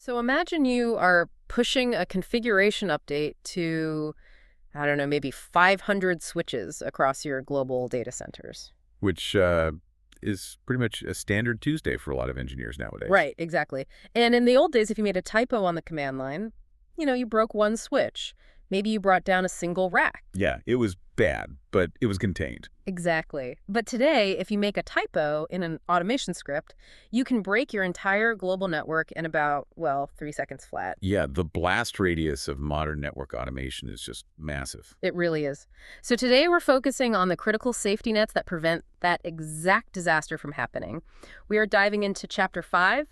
So imagine you are pushing a configuration update to, I don't know, maybe 500 switches across your global data centers. Which is pretty much a standard Tuesday for a lot of engineers nowadays. Right, exactly. And in the old days, if you made a typo on the command line, you broke one switch. Maybe you brought down a single rack. Yeah, it was bad, but it was contained. Exactly. But today, if you make a typo in an automation script, you can break your entire global network in about, well, 3 seconds flat. Yeah, the blast radius of modern network automation is just massive. It really is. So today we're focusing on the critical safety nets that prevent that exact disaster from happening. We are diving into Chapter 5,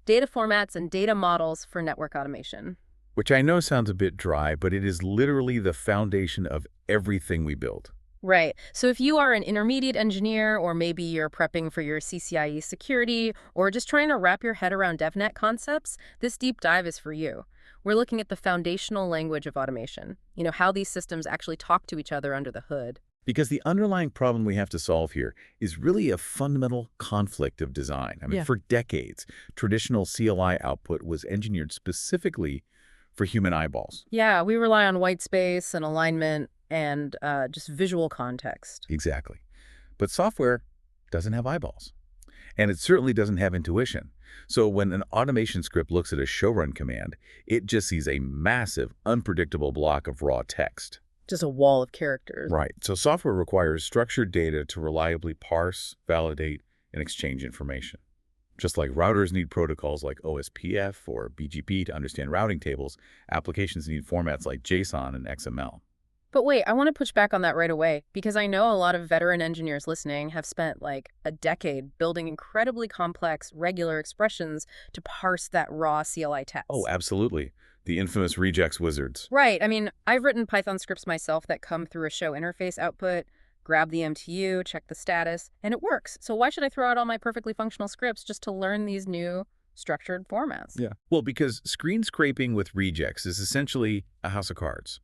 Data Formats and Data Models for Network Automation. Which I know sounds a bit dry, but it is literally the foundation of everything we build. Right. So if you are an intermediate engineer, or maybe you're prepping for your CCIE Security, or just trying to wrap your head around DevNet concepts, this deep dive is for you. We're looking at the foundational language of automation, how these systems actually talk to each other under the hood. Because the underlying problem we have to solve here is really a fundamental conflict of design. I mean, Yeah. for decades, traditional CLI output was engineered specifically for human eyeballs. Yeah, we rely on white space and alignment and just visual context. Exactly. But software doesn't have eyeballs. And it certainly doesn't have intuition. So when an automation script looks at a showrun command, it just sees a massive, unpredictable block of raw text. Just a wall of characters. Right. So software requires structured data to reliably parse, validate, and exchange information. Just like routers need protocols like OSPF or BGP to understand routing tables, applications need formats like JSON and XML. But wait, I want to push back on that right away, because I know a lot of veteran engineers listening have spent like a decade building incredibly complex, regular expressions to parse that raw CLI Oh, text. absolutely. The infamous regex wizards. Right. I mean, I've written Python scripts myself that come through a show interface output, grab the MTU, check the status, and it works. So why should I throw out all my perfectly functional scripts just to learn these new structured formats? Yeah. Well, because screen scraping with regex is essentially a house of cards.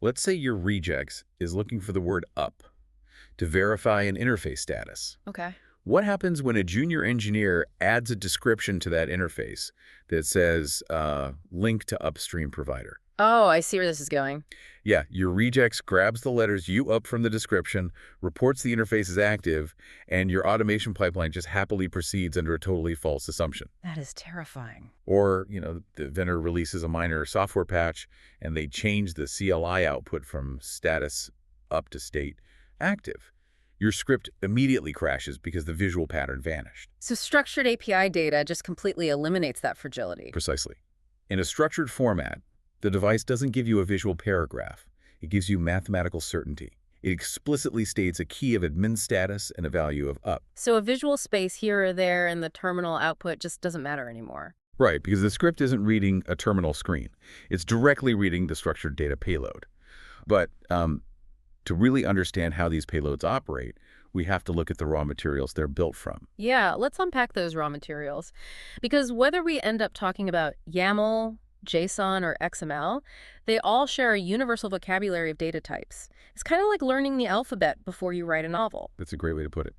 Let's say your regex is looking for the word up to verify an interface status. Okay. What happens when a junior engineer adds a description to that interface that says link to upstream provider? Oh, I see where this is going. Yeah, your regex grabs the letters U up from the description, reports the interface is active, and your automation pipeline just happily proceeds under a totally false assumption. That is terrifying. Or, the vendor releases a minor software patch and they change the CLI output from status up to state active. Your script immediately crashes because the visual pattern vanished. So structured API data just completely eliminates that fragility. Precisely. In a structured format, the device doesn't give you a visual paragraph. It gives you mathematical certainty. It explicitly states a key of admin status and a value of up. So a visual space here or there in the terminal output just doesn't matter anymore. Right, because the script isn't reading a terminal screen. It's directly reading the structured data payload. But to really understand how these payloads operate, we have to look at the raw materials they're built from. Yeah, let's unpack those raw materials. Because whether we end up talking about YAML, JSON, or XML, they all share a universal vocabulary of data types. It's kind of like learning the alphabet before you write a novel. That's a great way to put it.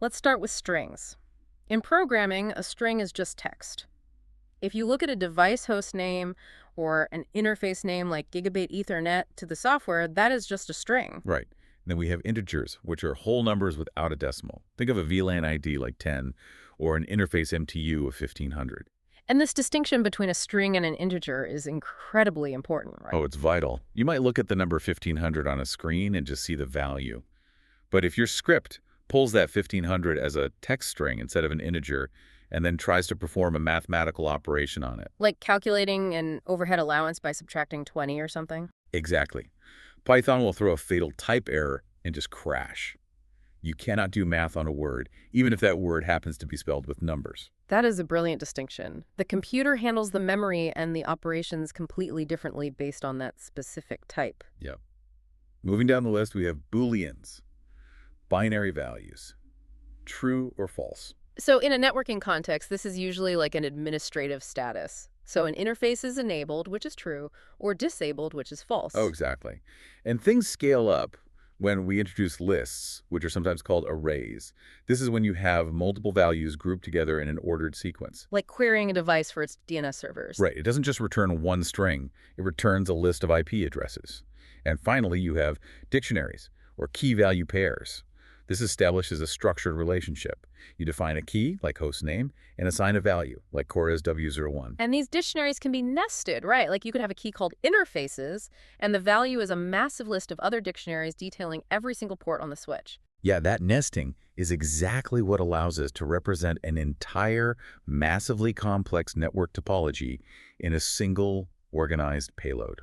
Let's start with strings. In programming, a string is just text. If you look at a device host name or an interface name like Gigabit Ethernet to the software, that is just a string. Right. Then we have integers, which are whole numbers without a decimal. Think of a VLAN ID like 10 or an interface MTU of 1500. And this distinction between a string and an integer is incredibly important, right? Oh, it's vital. You might look at the number 1500 on a screen and just see the value. But if your script pulls that 1500 as a text string instead of an integer and then tries to perform a mathematical operation on it. Like calculating an overhead allowance by subtracting 20 or something? Exactly. Python will throw a fatal type error and just crash. You cannot do math on a word, even if that word happens to be spelled with numbers. That is a brilliant distinction. The computer handles the memory and the operations completely differently based on that specific type. Yep. Moving down the list, we have Booleans, binary values, true or false. So in a networking context, this is usually like an administrative status. So an interface is enabled, which is true, or disabled, which is false. Oh, exactly. And things scale up when we introduce lists, which are sometimes called arrays. This is when you have multiple values grouped together in an ordered sequence. Like querying a device for its DNS servers. Right, it doesn't just return one string, it returns a list of IP addresses. And finally, you have dictionaries, or key-value pairs. This establishes a structured relationship. You define a key, like host name, and assign a value, like Cora's W01. And these dictionaries can be nested, right? Like you could have a key called interfaces, and the value is a massive list of other dictionaries detailing every single port on the switch. Yeah, that nesting is exactly what allows us to represent an entire, massively complex network topology in a single, organized payload.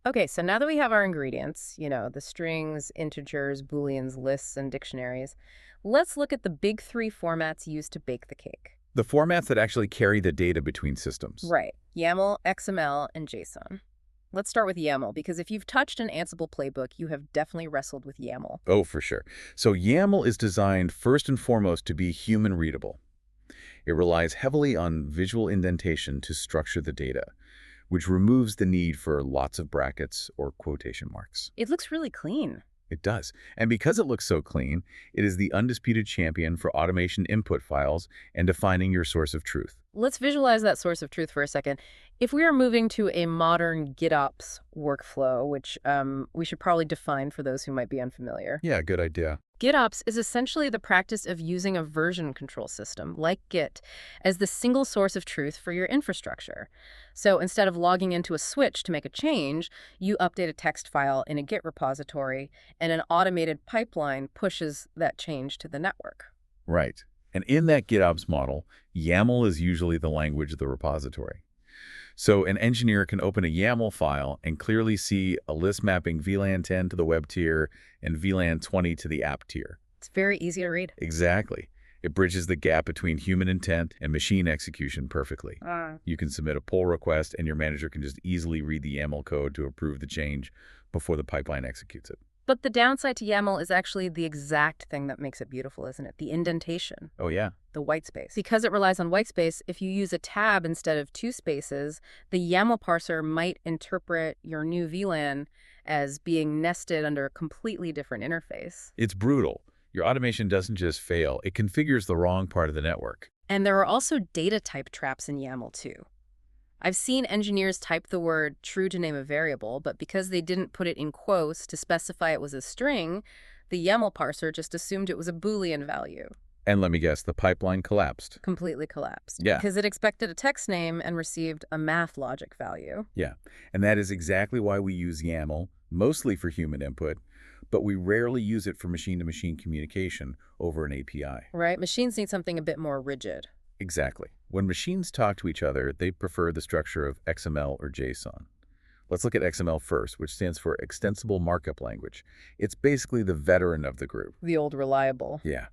Okay, so now that we have our ingredients, the strings, integers, booleans, lists, and dictionaries, let's look at the big three formats used to bake the cake. The formats that actually carry the data between systems. Right, YAML, XML, and JSON. Let's start with YAML, because if you've touched an Ansible playbook, you have definitely wrestled with YAML. Oh, for sure. So YAML is designed first and foremost to be human-readable. It relies heavily on visual indentation to structure the data, which removes the need for lots of brackets or quotation marks. It looks really clean. It does. And because it looks so clean, it is the undisputed champion for automation input files and defining your source of truth. Let's visualize that source of truth for a second. If we are moving to a modern GitOps workflow, which we should probably define for those who might be unfamiliar. Yeah, good idea. GitOps is essentially the practice of using a version control system, like Git, as the single source of truth for your infrastructure. So instead of logging into a switch to make a change, you update a text file in a Git repository, and an automated pipeline pushes that change to the network. Right. And in that GitOps model, YAML is usually the language of the repository. So an engineer can open a YAML file and clearly see a list mapping VLAN 10 to the web tier and VLAN 20 to the app tier. It's very easy to read. Exactly. It bridges the gap between human intent and machine execution perfectly. You can submit a pull request and your manager can just easily read the YAML code to approve the change before the pipeline executes it. But the downside to YAML is actually the exact thing that makes it beautiful, isn't it? The indentation. Oh, yeah. The white space. Because it relies on white space, if you use a tab instead of two spaces, the YAML parser might interpret your new VLAN as being nested under a completely different interface. It's brutal. Your automation doesn't just fail, it configures the wrong part of the network. And there are also data type traps in YAML too. I've seen engineers type the word true to name a variable, but because they didn't put it in quotes to specify it was a string, the YAML parser just assumed it was a Boolean value. And let me guess, the pipeline collapsed. Completely collapsed. Yeah. Because it expected a text name and received a math logic value. Yeah, and that is exactly why we use YAML, mostly for human input, but we rarely use it for machine-to-machine communication over an API. Right? Machines need something a bit more rigid. Exactly. When machines talk to each other, they prefer the structure of XML or JSON. Let's look at XML first, which stands for Extensible Markup Language. It's basically the veteran of the group. The old reliable. Yeah.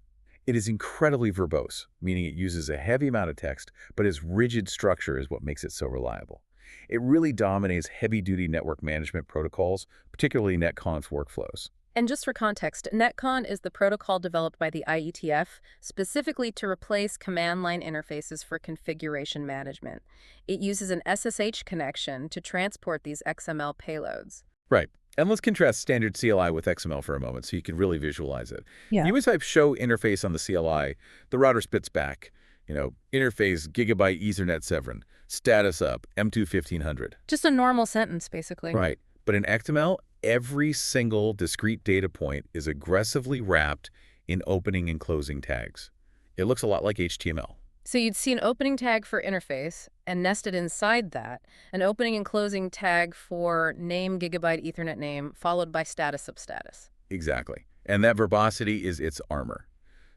It is incredibly verbose, meaning it uses a heavy amount of text, but its rigid structure is what makes it so reliable. It really dominates heavy-duty network management protocols, particularly netconf workflows. And just for context, netcon is the protocol developed by the IETF specifically to replace command line interfaces for configuration management. It uses an SSH connection to transport these XML payloads. Right. And let's contrast standard CLI with XML for a moment so you can really visualize it. Yeah. If you type show interface on the CLI, the router spits back, interface gigabyte Ethernet Severin, status up, M2 1500. Just a normal sentence, basically. Right. But in XML, every single discrete data point is aggressively wrapped in opening and closing tags. It looks a lot like HTML. So you'd see an opening tag for interface, and nested inside that, an opening and closing tag for name, gigabyte, Ethernet name, followed by status substatus. Exactly. And that verbosity is its armor.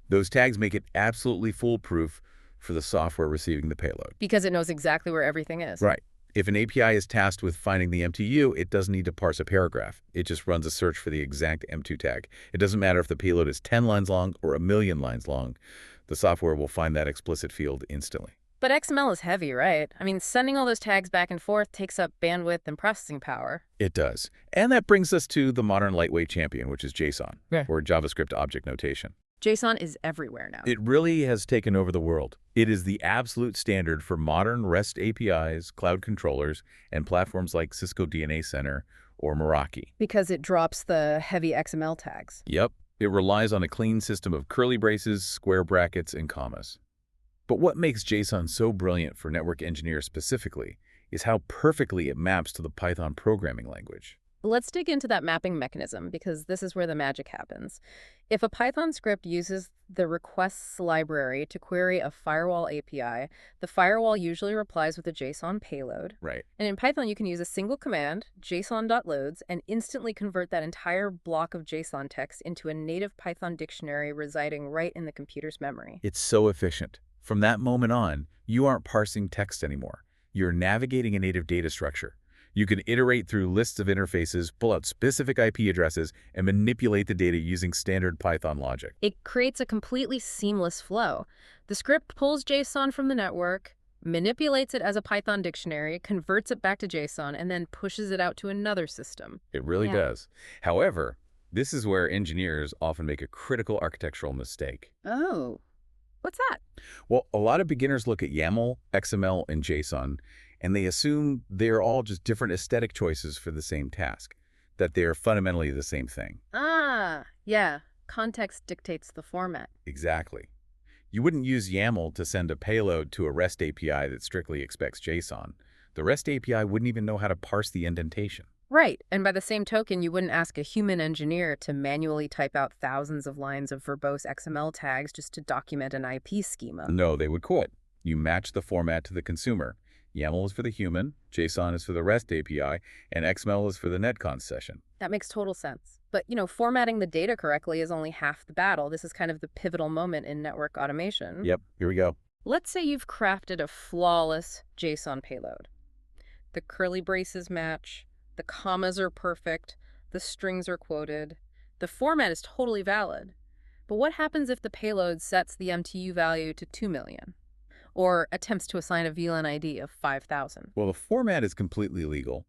Those tags make it absolutely foolproof for the software receiving the payload. Because it knows exactly where everything is. Right. If an API is tasked with finding the MTU, it doesn't need to parse a paragraph. It just runs a search for the exact M2 tag. It doesn't matter if the payload is 10 lines long or 1,000,000 lines long. The software will find that explicit field instantly. But XML is heavy, right? I mean, sending all those tags back and forth takes up bandwidth and processing power. It does. And that brings us to the modern lightweight champion, which is JSON, or JavaScript Object Notation. JSON is everywhere now. It really has taken over the world. It is the absolute standard for modern REST APIs, cloud controllers, and platforms like Cisco DNA Center or Meraki. Because it drops the heavy XML tags. Yep, it relies on a clean system of curly braces, square brackets, and commas. But what makes JSON so brilliant for network engineers specifically is how perfectly it maps to the Python programming language. Let's dig into that mapping mechanism because this is where the magic happens. If a Python script uses the requests library to query a firewall API, the firewall usually replies with a JSON payload. Right. And in Python, you can use a single command, json.loads, and instantly convert that entire block of JSON text into a native Python dictionary residing right in the computer's memory. It's so efficient. From that moment on, you aren't parsing text anymore. You're navigating a native data structure. You can iterate through lists of interfaces, pull out specific IP addresses, and manipulate the data using standard Python logic. It creates a completely seamless flow. The script pulls JSON from the network, manipulates it as a Python dictionary, converts it back to JSON, and then pushes it out to another system. It really does. However, this is where engineers often make a critical architectural mistake. Oh, what's that? Well, a lot of beginners look at YAML, XML, and JSON, and they assume they're all just different aesthetic choices for the same task, that they're fundamentally the same thing. Ah, yeah. Context dictates the format. Exactly. You wouldn't use YAML to send a payload to a REST API that strictly expects JSON. The REST API wouldn't even know how to parse the indentation. Right, and by the same token, you wouldn't ask a human engineer to manually type out thousands of lines of verbose XML tags just to document an IP schema. No, they would quit. You match the format to the consumer. YAML is for the human, JSON is for the REST API, and XML is for the netcon session. That makes total sense. But, formatting the data correctly is only half the battle. This is kind of the pivotal moment in network automation. Yep, here we go. Let's say you've crafted a flawless JSON payload. The curly braces match, the commas are perfect, the strings are quoted. The format is totally valid. But what happens if the payload sets the MTU value to 2 million? Or attempts to assign a VLAN ID of 5,000? Well, the format is completely legal,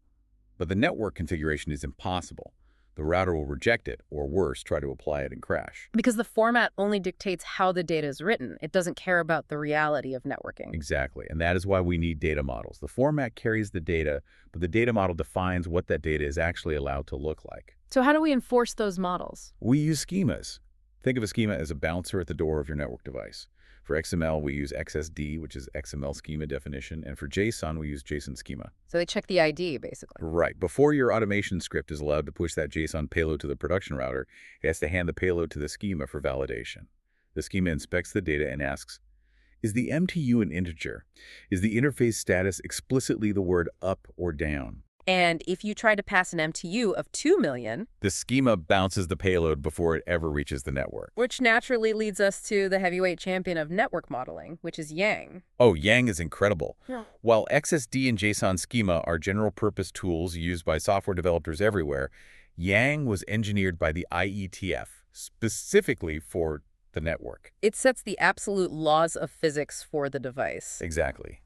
but the network configuration is impossible. The router will reject it, or worse, try to apply it and crash. Because the format only dictates how the data is written. It doesn't care about the reality of networking. Exactly, and that is why we need data models. The format carries the data, but the data model defines what that data is actually allowed to look like. So how do we enforce those models? We use schemas. Think of a schema as a bouncer at the door of your network device. For XML, we use XSD, which is XML schema definition, and for JSON, we use JSON schema. So they check the ID, basically. Right. Before your automation script is allowed to push that JSON payload to the production router, it has to hand the payload to the schema for validation. The schema inspects the data and asks, is the MTU an integer? Is the interface status explicitly the word up or down? And if you try to pass an MTU of 2 million, the schema bounces the payload before it ever reaches the network. Which naturally leads us to the heavyweight champion of network modeling, which is Yang. Oh, Yang is incredible. Yeah. While XSD and JSON schema are general-purpose tools used by software developers everywhere, Yang was engineered by the IETF, specifically for the network. It sets the absolute laws of physics for the device. Exactly.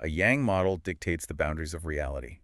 A Yang model dictates the boundaries of reality.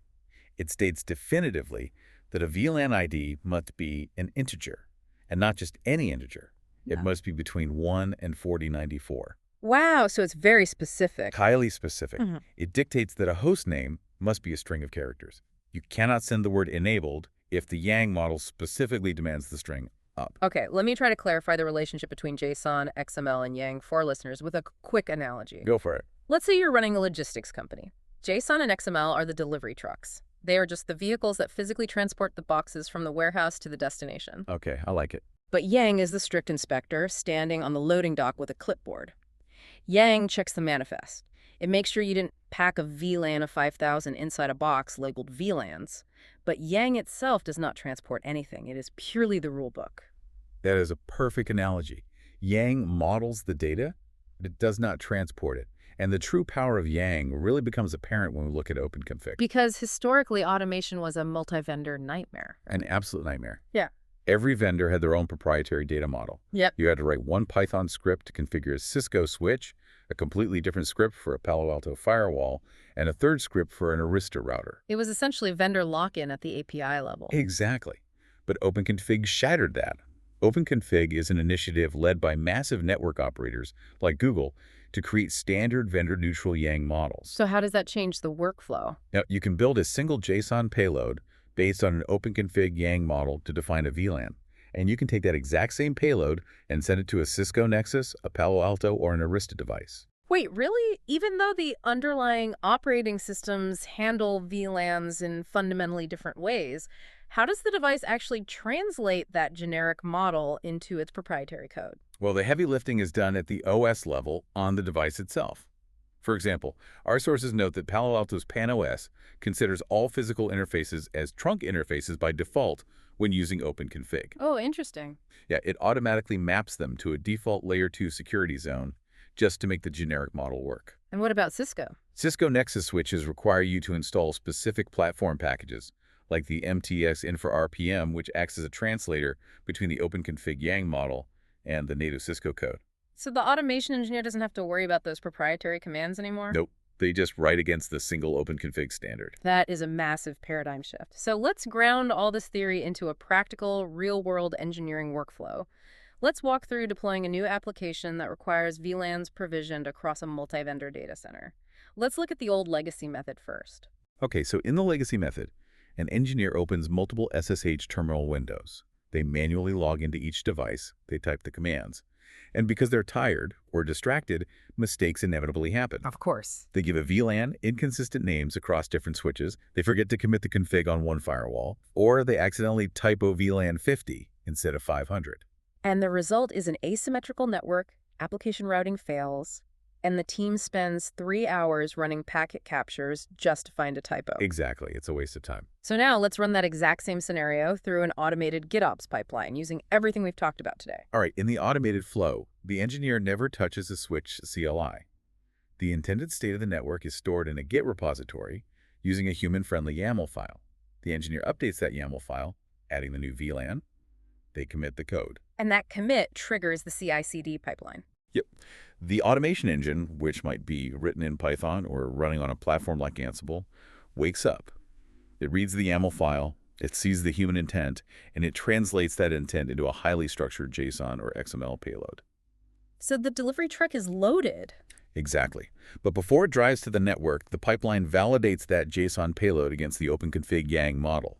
It states definitively that a VLAN ID must be an integer, and not just any integer. Yeah. It must be between 1 and 4094. Wow, so it's very specific. Highly specific. Mm-hmm. It dictates that a host name must be a string of characters. You cannot send the word enabled if the Yang model specifically demands the string up. Okay, let me try to clarify the relationship between JSON, XML, and Yang for listeners with a quick analogy. Go for it. Let's say you're running a logistics company. JSON and XML are the delivery trucks. They are just the vehicles that physically transport the boxes from the warehouse to the destination. Okay, I like it. But Yang is the strict inspector standing on the loading dock with a clipboard. Yang checks the manifest. It makes sure you didn't pack a VLAN of 5,000 inside a box labeled VLANs. But Yang itself does not transport anything. It is purely the rulebook. That is a perfect analogy. Yang models the data, but it does not transport it. And the true power of Yang really becomes apparent when we look at OpenConfig. Because historically, automation was a multi-vendor nightmare. An absolute nightmare. Yeah. Every vendor had their own proprietary data model. Yep. You had to write one Python script to configure a Cisco switch, a completely different script for a Palo Alto firewall, and a third script for an Arista router. It was essentially vendor lock-in at the API level. Exactly. But OpenConfig shattered that. OpenConfig is an initiative led by massive network operators like Google to create standard vendor-neutral Yang models. So how does that change the workflow? Now, you can build a single JSON payload, based on an OpenConfig Yang model to define a VLAN. And you can take that exact same payload and send it to a Cisco Nexus, a Palo Alto, or an Arista device. Wait, really? Even though the underlying operating systems handle VLANs in fundamentally different ways, how does the device actually translate that generic model into its proprietary code? Well, the heavy lifting is done at the OS level on the device itself. For example, our sources note that Palo Alto's PAN-OS considers all physical interfaces as trunk interfaces by default when using OpenConfig. Oh, interesting. Yeah, it automatically maps them to a default Layer 2 security zone just to make the generic model work. And what about Cisco? Cisco Nexus switches require you to install specific platform packages, like the MTX Infra RPM, which acts as a translator between the OpenConfig Yang model and the native Cisco code. So the automation engineer doesn't have to worry about those proprietary commands anymore? Nope, they just write against the single OpenConfig standard. That is a massive paradigm shift. So let's ground all this theory into a practical, real-world engineering workflow. Let's walk through deploying a new application that requires VLANs provisioned across a multi-vendor data center. Let's look at the old legacy method first. Okay, so in the legacy method, an engineer opens multiple SSH terminal windows. They manually log into each device, they type the commands. And because they're tired or distracted, mistakes inevitably happen. Of course. They give a VLAN inconsistent names across different switches, they forget to commit the config on one firewall, or they accidentally typo VLAN 50 instead of 500. And the result is an asymmetrical network, application routing fails, and the team spends 3 hours running packet captures just to find a typo. Exactly, it's a waste of time. So now let's run that exact same scenario through an automated GitOps pipeline using everything we've talked about today. All right, in the automated flow, the engineer never touches a switch CLI. The intended state of the network is stored in a Git repository using a human-friendly YAML file. The engineer updates that YAML file, adding the new VLAN. They commit the code. And that commit triggers the CI/CD pipeline. Yep. The automation engine, which might be written in Python or running on a platform like Ansible, wakes up. It reads the YAML file, it sees the human intent, and it translates that intent into a highly structured JSON or XML payload. So the delivery truck is loaded. Exactly. But before it drives to the network, the pipeline validates that JSON payload against the OpenConfig Yang model.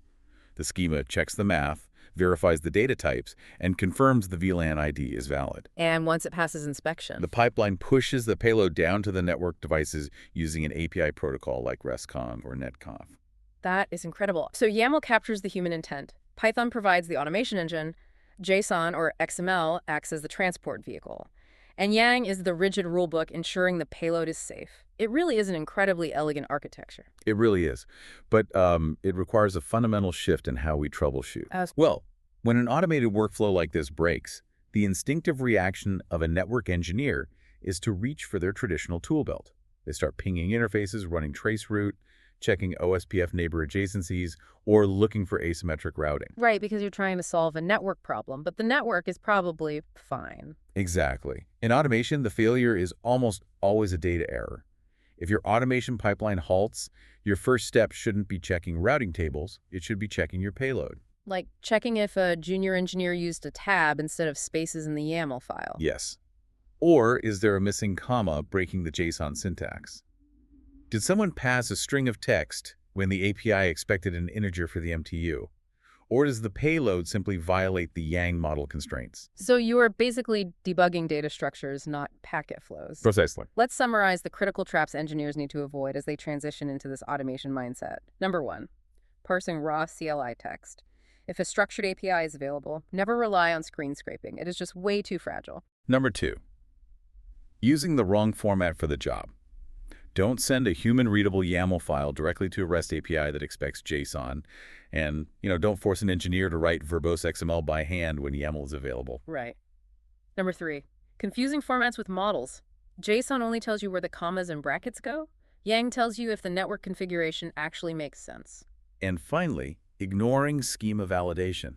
The schema checks the math, verifies the data types, and confirms the VLAN ID is valid. And once it passes inspection, The pipeline pushes the payload down to the network devices using an API protocol like RESTConf or netconf. that is incredible. So YAML captures the human intent. Python provides the automation engine. JSON or XML acts as the transport vehicle. And Yang is the rigid rulebook ensuring the payload is safe. It really is an incredibly elegant architecture. It really is. But it requires a fundamental shift in how we troubleshoot. As Well, when an automated workflow like this breaks, the instinctive reaction of a network engineer is to reach for their traditional tool belt. They start pinging interfaces, running traceroute, checking OSPF neighbor adjacencies, or looking for asymmetric routing. Right, because you're trying to solve a network problem, but the network is probably fine. Exactly. In automation, the failure is almost always a data error. If your automation pipeline halts, your first step shouldn't be checking routing tables, it should be checking your payload. Like checking if a junior engineer used a tab instead of spaces in the YAML file. Yes. Or is there a missing comma breaking the JSON syntax? Did someone pass a string of text when the API expected an integer for the MTU? Or does the payload simply violate the Yang model constraints? So you are basically debugging data structures, not packet flows. Precisely. Let's summarize the critical traps engineers need to avoid as they transition into this automation mindset. Number 1, parsing raw CLI text. If a structured API is available, never rely on screen scraping. It is just way too fragile. Number 2, using the wrong format for the job. Don't send a human-readable YAML file directly to a REST API that expects JSON. And, don't force an engineer to write verbose XML by hand when YAML is available. Right. Number 3, confusing formats with models. JSON only tells you where the commas and brackets go. Yang tells you if the network configuration actually makes sense. And finally, ignoring schema validation.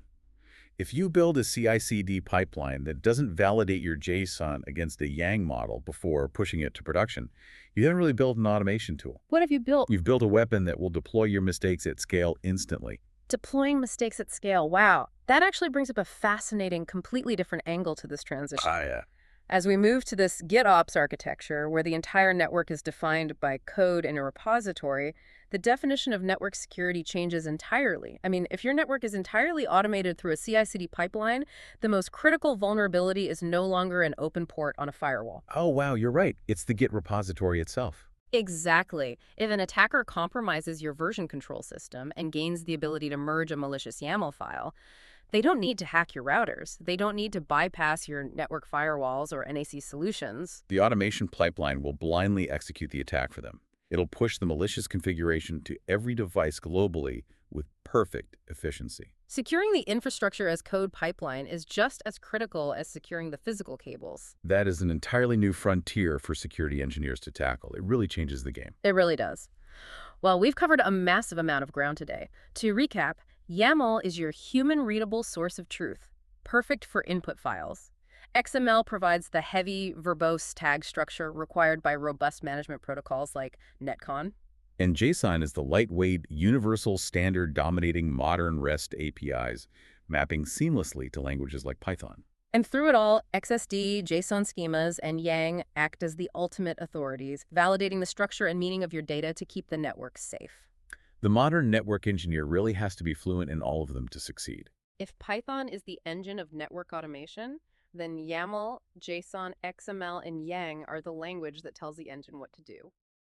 If you build a CI/CD pipeline that doesn't validate your JSON against a Yang model before pushing it to production, you haven't really built an automation tool. What have you built? You've built a weapon that will deploy your mistakes at scale instantly. Deploying mistakes at scale. Wow. That actually brings up a fascinating, completely different angle to this transition. Yeah. As we move to this GitOps architecture, where the entire network is defined by code in a repository, the definition of network security changes entirely. I mean, if your network is entirely automated through a CI/CD pipeline, the most critical vulnerability is no longer an open port on a firewall. Oh, wow, you're right. It's the Git repository itself. Exactly. If an attacker compromises your version control system and gains the ability to merge a malicious YAML file, they don't need to hack your routers. They don't need to bypass your network firewalls or NAC solutions. The automation pipeline will blindly execute the attack for them. It'll push the malicious configuration to every device globally with perfect efficiency. Securing the infrastructure as code pipeline is just as critical as securing the physical cables. That is an entirely new frontier for security engineers to tackle. It really changes the game. It really does. Well, we've covered a massive amount of ground today. To recap, YAML is your human-readable source of truth, perfect for input files. XML provides the heavy, verbose tag structure required by robust management protocols like Netcon. And JSON is the lightweight, universal standard dominating modern REST APIs, mapping seamlessly to languages like Python. And through it all, XSD, JSON schemas, and Yang act as the ultimate authorities, validating the structure and meaning of your data to keep the network safe. The modern network engineer really has to be fluent in all of them to succeed. If Python is the engine of network automation, then YAML, JSON, XML, and Yang are the language that tells the engine what to do.